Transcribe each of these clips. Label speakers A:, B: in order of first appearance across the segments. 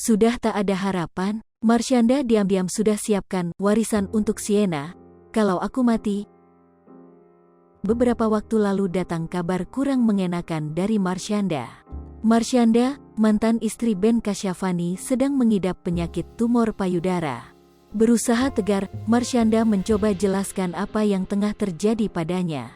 A: Sudah tak ada harapan, Marshanda diam-diam sudah siapkan warisan untuk Sienna. Kalau aku mati. Beberapa waktu lalu datang kabar kurang mengenakan dari Marshanda. Marshanda, mantan istri Ben Kasyafani, sedang mengidap penyakit tumor payudara. Berusaha tegar, Marshanda mencoba jelaskan apa yang tengah terjadi padanya.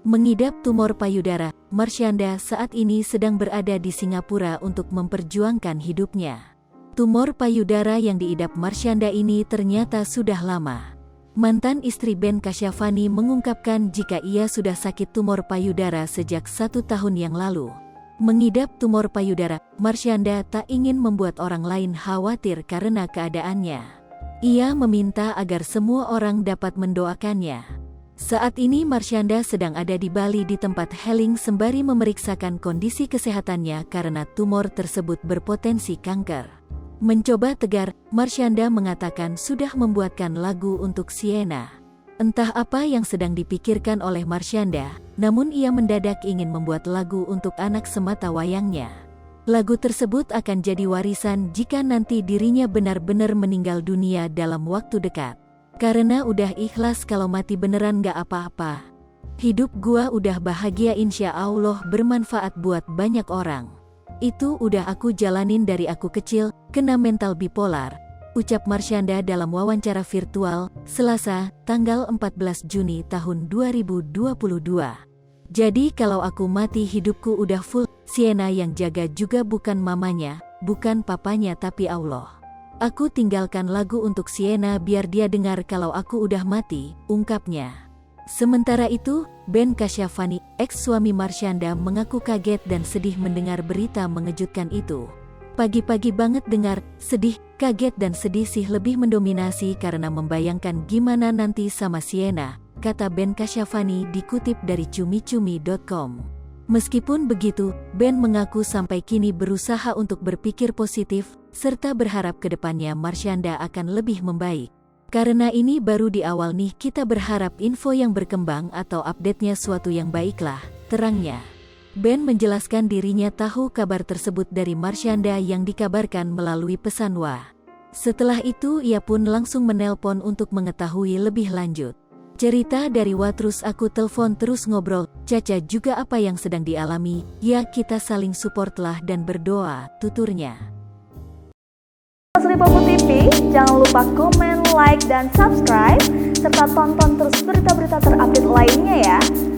A: Mengidap tumor payudara, Marshanda saat ini sedang berada di Singapura untuk memperjuangkan hidupnya. Tumor payudara yang diidap Marshanda ini ternyata sudah lama. Mantan istri Ben Kasyafani mengungkapkan jika ia sudah sakit tumor payudara sejak 1 tahun yang lalu. Mengidap tumor payudara, Marshanda tak ingin membuat orang lain khawatir karena keadaannya. Ia meminta agar semua orang dapat mendoakannya. Saat ini Marshanda sedang ada di Bali di tempat healing sembari memeriksakan kondisi kesehatannya karena tumor tersebut berpotensi kanker. Mencoba tegar, Marshanda mengatakan sudah membuatkan lagu untuk Sienna. Entah apa yang sedang dipikirkan oleh Marshanda, namun ia mendadak ingin membuat lagu untuk anak semata wayangnya. Lagu tersebut akan jadi warisan jika nanti dirinya benar-benar meninggal dunia dalam waktu dekat. Karena udah ikhlas kalau mati beneran gak apa-apa. Hidup gua udah bahagia, insya Allah bermanfaat buat banyak orang. Itu udah aku jalanin dari aku kecil, kena mental bipolar, ucap Marshanda dalam wawancara virtual, Selasa, tanggal 14 Juni tahun 2022. Jadi kalau aku mati hidupku udah full, Sienna yang jaga juga bukan mamanya, bukan papanya tapi Allah. Aku tinggalkan lagu untuk Sienna biar dia dengar kalau aku udah mati, ungkapnya. Sementara itu, Ben Kasyafani, ex-suami Marshanda, mengaku kaget dan sedih mendengar berita mengejutkan itu. Pagi-pagi banget dengar, sedih, kaget dan sedih sih lebih mendominasi karena membayangkan gimana nanti sama Sienna, kata Ben Kasyafani dikutip dari cumi-cumi.com. Meskipun begitu, Ben mengaku sampai kini berusaha untuk berpikir positif, serta berharap kedepannya Marshanda akan lebih membaik. Karena ini baru di awal nih, kita berharap info yang berkembang atau update-nya suatu yang baiklah, terangnya. Ben menjelaskan dirinya tahu kabar tersebut dari Marshanda yang dikabarkan melalui pesan WA. Setelah itu ia pun langsung menelpon untuk mengetahui lebih lanjut. Cerita dari WA, terus aku telepon terus ngobrol, Caca juga apa yang sedang dialami, ya kita saling support lah dan berdoa, tuturnya.
B: Lipopo TV, jangan lupa komen, like, dan subscribe, serta tonton terus berita-berita terupdate lainnya ya.